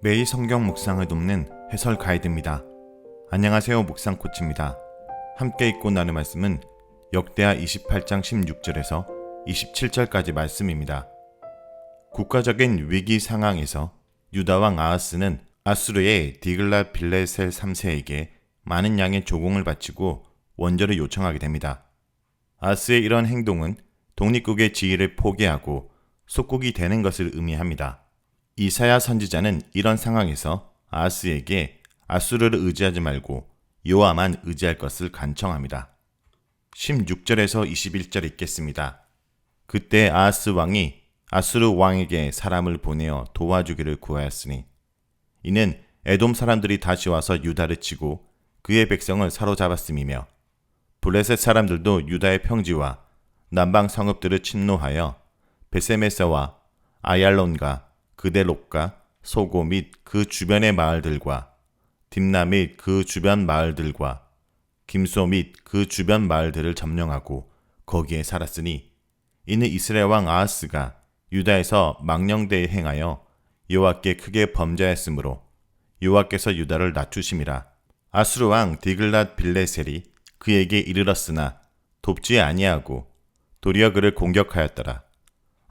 매일 성경 묵상을 돕는 해설 가이드입니다. 안녕하세요, 묵상 코치입니다. 함께 읽고 나눌 말씀은 역대하 28장 16절에서 27절까지 말씀입니다. 국가적인 위기 상황에서 유다 왕 아하스는 아수르의 디글랏 빌레셀 3세에게 많은 양의 조공을 바치고 원조를 요청하게 됩니다. 아하스의 이런 행동은 독립국의 지위를 포기하고 속국이 되는 것을 의미합니다. 이사야 선지자는 이런 상황에서 아하스에게 아수르를 의지하지 말고 여호와만 의지할 것을 간청합니다. 16절에서 21절 읽겠습니다. 그때 아하스 왕이 아수르 왕에게 사람을 보내어 도와주기를 구하였으니 이는 에돔 사람들이 다시 와서 유다를 치고 그의 백성을 사로잡았음이며 블레셋 사람들도 유다의 평지와 남방 성읍들을 침노하여 베세메세와 아얄론과 그델롯과 소고 및 그 주변의 마을들과 딥나 및 그 주변 마을들과 김소 및 그 주변 마을들을 점령하고 거기에 살았으니 이는 이스라엘 왕 아하스가 유다에서 망령되이 행하여 여호와께 크게 범죄하였으므로 여호와께서 유다를 낮추심이라. 아수르 왕 디글랏 빌레셀이 그에게 이르렀으나 돕지 아니하고 도리어 그를 공격하였더라.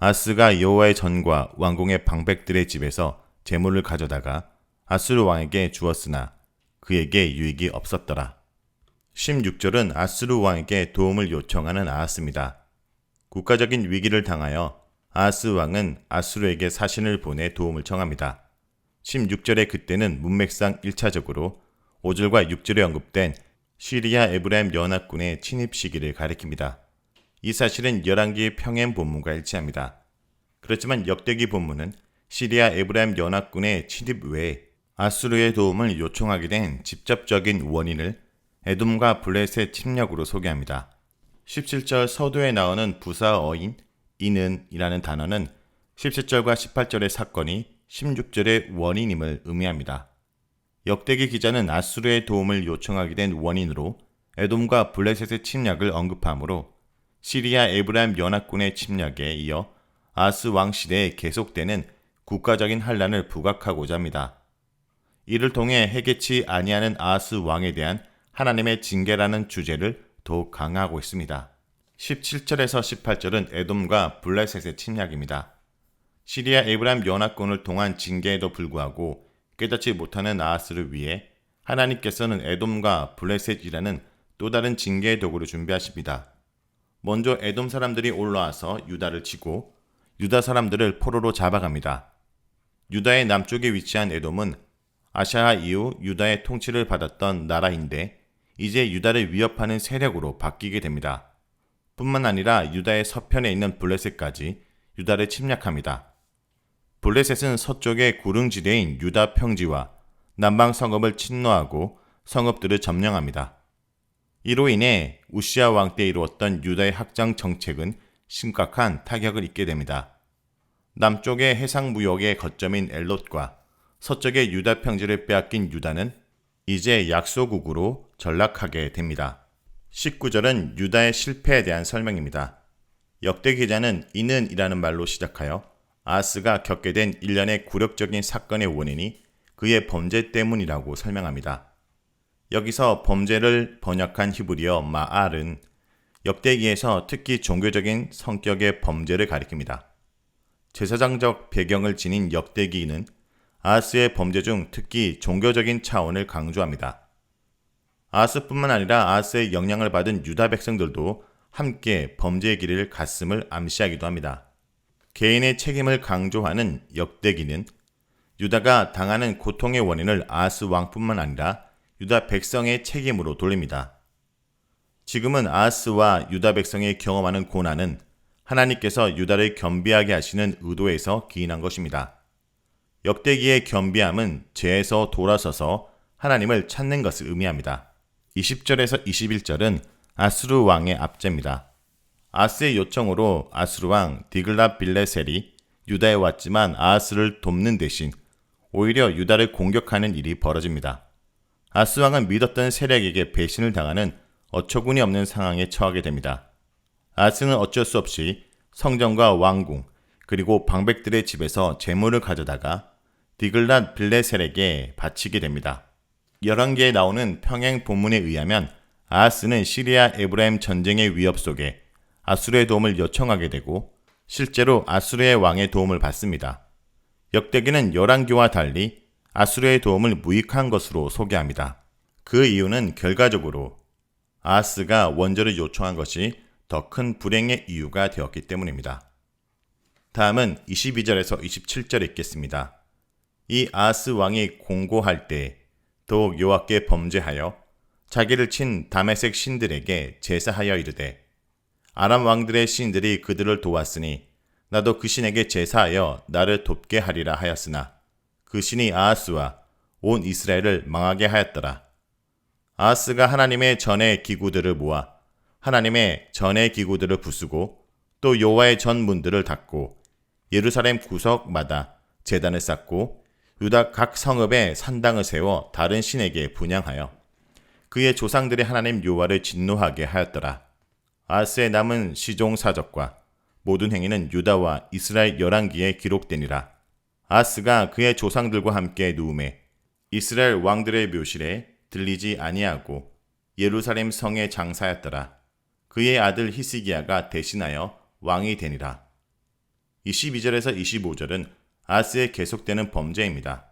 아하스가 여호와의 전과 왕궁의 방백들의 집에서 재물을 가져다가 아수르 왕에게 주었으나 그에게 유익이 없었더라. 16절은 아수르 왕에게 도움을 요청하는 아하스입니다. 국가적인 위기를 당하여 아하스 왕은 아수르에게 사신을 보내 도움을 청합니다. 16절의 그때는 문맥상 1차적으로 5절과 6절에 언급된 시리아 에브라임 연합군의 침입 시기를 가리킵니다. 이 사실은 열왕기 평행 본문과 일치합니다. 그렇지만 역대기 본문은 시리아 에브라임 연합군의 침입 외에 아수르의 도움을 요청하게 된 직접적인 원인을 에돔과 블레셋 침략으로 소개합니다. 17절 서두에 나오는 부사어인 이는 이라는 단어는 17절과 18절의 사건이 16절의 원인임을 의미합니다. 역대기 기자는 아수르의 도움을 요청하게 된 원인으로 에돔과 블레셋의 침략을 언급하므로 시리아 에브라임 연합군의 침략에 이어 아하스 왕 시대에 계속되는 국가적인 환란을 부각하고자 합니다. 이를 통해 해결치 아니하는 아하스 왕에 대한 하나님의 징계라는 주제를 더욱 강화하고 있습니다. 17절에서 18절은 에돔과 블레셋의 침략입니다. 시리아 에브라임 연합군을 통한 징계에도 불구하고 깨닫지 못하는 아하스를 위해 하나님께서는 에돔과 블레셋이라는 또 다른 징계의 도구를 준비하십니다. 먼저 에돔 사람들이 올라와서 유다를 치고 유다 사람들을 포로로 잡아갑니다. 유다의 남쪽에 위치한 에돔은 아샤하 이후 유다의 통치를 받았던 나라인데 이제 유다를 위협하는 세력으로 바뀌게 됩니다. 뿐만 아니라 유다의 서편에 있는 블레셋까지 유다를 침략합니다. 블레셋은 서쪽의 구릉지대인 유다 평지와 남방 성읍을 침노하고 성읍들을 점령합니다. 이로 인해 우시아 왕 때 이루었던 유다의 확장 정책은 심각한 타격을 입게 됩니다. 남쪽의 해상무역의 거점인 엘롯과 서쪽의 유다 평지를 빼앗긴 유다는 이제 약소국으로 전락하게 됩니다. 19절은 유다의 실패에 대한 설명입니다. 역대 기자는 이는 이라는 말로 시작하여 아하스가 겪게 된 일련의 굴욕적인 사건의 원인이 그의 범죄 때문이라고 설명합니다. 여기서 범죄를 번역한 히브리어 마알은 역대기에서 특히 종교적인 성격의 범죄를 가리킵니다. 제사장적 배경을 지닌 역대기는 아하스의 범죄 중 특히 종교적인 차원을 강조합니다. 아하스뿐만 아니라 아하스의 영향을 받은 유다 백성들도 함께 범죄의 길을 갔음을 암시하기도 합니다. 개인의 책임을 강조하는 역대기는 유다가 당하는 고통의 원인을 아하스 왕뿐만 아니라 유다 백성의 책임으로 돌립니다. 지금은 아하스와 유다 백성이 경험하는 고난은 하나님께서 유다를 겸비하게 하시는 의도에서 기인한 것입니다. 역대기의 겸비함은 죄에서 돌아서서 하나님을 찾는 것을 의미합니다. 20절에서 21절은 아수르 왕의 압제입니다. 아하스의 요청으로 아수르 왕 디글랏 빌레셀이 유다에 왔지만 아하스를 돕는 대신 오히려 유다를 공격하는 일이 벌어집니다. 아하스 왕은 믿었던 세력에게 배신을 당하는 어처구니 없는 상황에 처하게 됩니다. 아하스는 어쩔 수 없이 성전과 왕궁 그리고 방백들의 집에서 재물을 가져다가 디글랏 빌레셀에게 바치게 됩니다. 열왕기에 나오는 평행 본문에 의하면 아하스는 시리아 에브라임 전쟁의 위협 속에 아수르의 도움을 요청하게 되고 실제로 아수르의 왕의 도움을 받습니다. 역대기는 열왕기와 달리 아수르의 도움을 무익한 것으로 소개합니다. 그 이유는 결과적으로 아하스가 원조를 요청한 것이 더 큰 불행의 이유가 되었기 때문입니다. 다음은 22절에서 27절 읽겠습니다. 이 아하스 왕이 공고할 때 더욱 여호와께 범죄하여 자기를 친 다메섹 신들에게 제사하여 이르되 아람 왕들의 신들이 그들을 도왔으니 나도 그 신에게 제사하여 나를 돕게 하리라 하였으나 그 신이 아하스와 온 이스라엘을 망하게 하였더라. 아하스가 하나님의 전의 기구들을 모아 하나님의 전의 기구들을 부수고 또 여호와의 전 문들을 닫고 예루살렘 구석마다 제단을 쌓고 유다 각 성읍에 산당을 세워 다른 신에게 분향하여 그의 조상들의 하나님 여호와를 진노하게 하였더라. 아하스의 남은 시종 사적과 모든 행위는 유다와 이스라엘 열왕기에 기록되니라. 아하스가 그의 조상들과 함께 누움에 이스라엘 왕들의 묘실에 들리지 아니하고 예루살렘 성에 장사였더라. 그의 아들 히스기야가 대신하여 왕이 되니라. 22절에서 25절은 아하스의 계속되는 범죄입니다.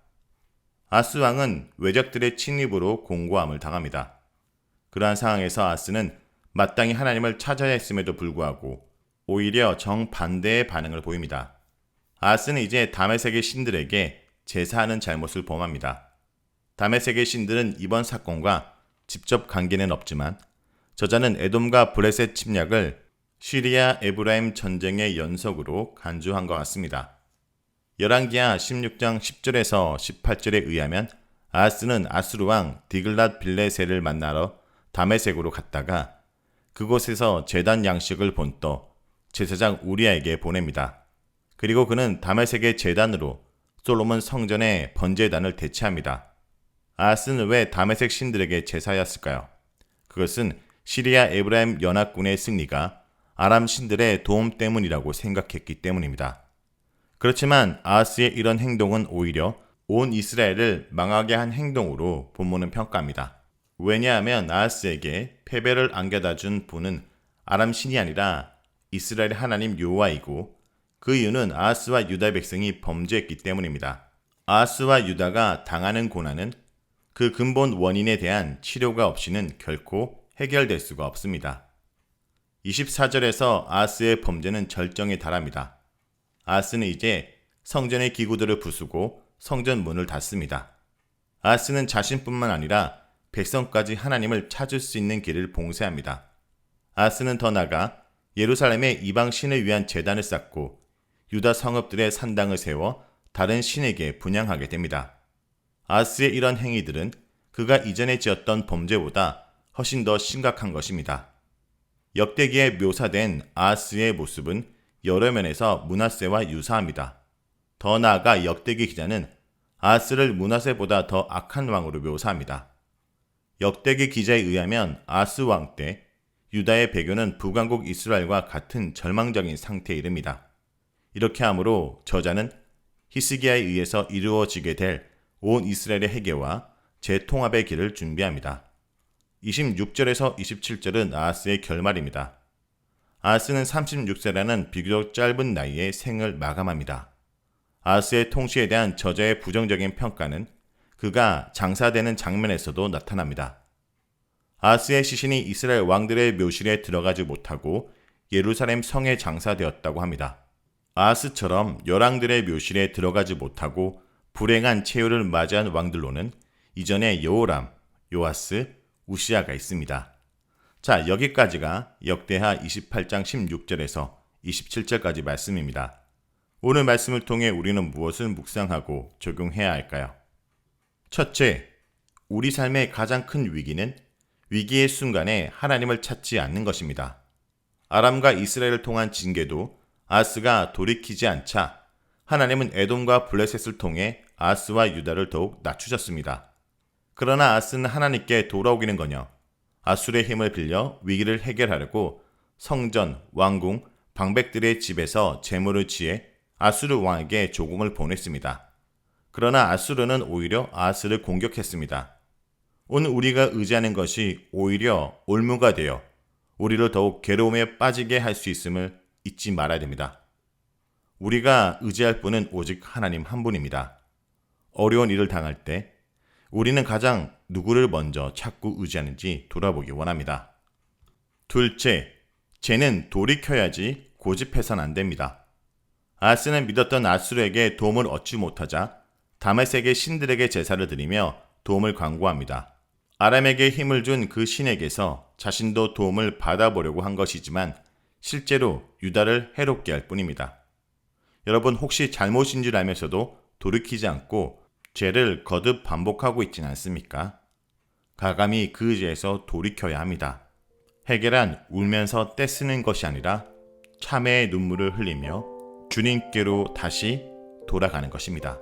아하스 왕은 외적들의 침입으로 공고함을 당합니다. 그러한 상황에서 아하스는 마땅히 하나님을 찾아야 했음에도 불구하고 오히려 정반대의 반응을 보입니다. 아하스는 이제 다메섹의 신들에게 제사하는 잘못을 범합니다. 다메섹의 신들은 이번 사건과 직접 관계는 없지만 저자는 에돔과 블레셋 침략을 시리아 에브라임 전쟁의 연속으로 간주한 것 같습니다. 열왕기하 16장 10절에서 18절에 의하면 아하스는 아수르 왕 디글랏 빌레셀을 만나러 다메섹으로 갔다가 그곳에서 제단 양식을 본떠 제사장 우리아에게 보냅니다. 그리고 그는 다메섹의 제단으로 솔로몬 성전의 번제단을 대체합니다. 아하스는 왜 다메섹 신들에게 제사하였을까요? 그것은 시리아 에브라임 연합군의 승리가 아람 신들의 도움 때문이라고 생각했기 때문입니다. 그렇지만 아하스의 이런 행동은 오히려 온 이스라엘을 망하게 한 행동으로 본문은 평가합니다. 왜냐하면 아하스에게 패배를 안겨다 준 분은 아람 신이 아니라 이스라엘 하나님 여호와이고 그 이유는 아하스와 유다 백성이 범죄했기 때문입니다. 아하스와 유다가 당하는 고난은 그 근본 원인에 대한 치료가 없이는 결코 해결될 수가 없습니다. 24절에서 아하스의 범죄는 절정에 달합니다. 아하스는 이제 성전의 기구들을 부수고 성전 문을 닫습니다. 아하스는 자신뿐만 아니라 백성까지 하나님을 찾을 수 있는 길을 봉쇄합니다. 아하스는 더 나아가 예루살렘에 이방 신을 위한 제단을 쌓고 유다 성읍들의 산당을 세워 다른 신에게 분향하게 됩니다. 아하스의 이런 행위들은 그가 이전에 지었던 범죄보다 훨씬 더 심각한 것입니다. 역대기에 묘사된 아하스의 모습은 여러 면에서 므낫세와 유사합니다. 더 나아가 역대기 기자는 아하스를 므낫세보다 더 악한 왕으로 묘사합니다. 역대기 기자에 의하면 아하스 왕 때 유다의 배교는 북왕국 이스라엘과 같은 절망적인 상태에 이릅니다. 이렇게 하므로 저자는 히스기야에 의해서 이루어지게 될 온 이스라엘의 회개와 재통합의 길을 준비합니다. 26절에서 27절은 아하스의 결말입니다. 아하스는 36세라는 비교적 짧은 나이에 생을 마감합니다. 아하스의 통치에 대한 저자의 부정적인 평가는 그가 장사되는 장면에서도 나타납니다. 아하스의 시신이 이스라엘 왕들의 묘실에 들어가지 못하고 예루살렘 성에 장사되었다고 합니다. 아하스처럼 열왕들의 묘실에 들어가지 못하고 불행한 최후를 맞이한 왕들로는 이전에 여호람, 요아스, 우시아가 있습니다. 자, 여기까지가 역대하 28장 16절에서 27절까지 말씀입니다. 오늘 말씀을 통해 우리는 무엇을 묵상하고 적용해야 할까요? 첫째, 우리 삶의 가장 큰 위기는 위기의 순간에 하나님을 찾지 않는 것입니다. 아람과 이스라엘을 통한 징계도 아하스가 돌이키지 않자 하나님은 에돔과 블레셋을 통해 아하스와 유다를 더욱 낮추셨습니다. 그러나 아하스는 하나님께 돌아오기는커녕 아수르의 힘을 빌려 위기를 해결하려고 성전, 왕궁, 방백들의 집에서 재물을 취해 아수르 왕에게 조공을 보냈습니다. 그러나 아수르는 오히려 아하스를 공격했습니다. 오늘 우리가 의지하는 것이 오히려 올무가 되어 우리를 더욱 괴로움에 빠지게 할 수 있음을 잊지 말아야 됩니다. 우리가 의지할 분은 오직 하나님 한 분입니다. 어려운 일을 당할 때 우리는 가장 누구를 먼저 찾고 의지하는지 돌아보기 원합니다. 둘째, 죄는 돌이켜야지 고집해선 안 됩니다. 아하스는 믿었던 아수르에게 도움을 얻지 못하자 다메섹의 신들에게 제사를 드리며 도움을 간구합니다. 아람에게 힘을 준 그 신에게서 자신도 도움을 받아보려고 한 것이지만 실제로 유다를 해롭게 할 뿐입니다. 여러분 혹시 잘못인 줄 알면서도 돌이키지 않고 죄를 거듭 반복하고 있지는 않습니까? 가감히 그 죄에서 돌이켜야 합니다. 해결한 울면서 떼쓰는 것이 아니라 참회의 눈물을 흘리며 주님께로 다시 돌아가는 것입니다.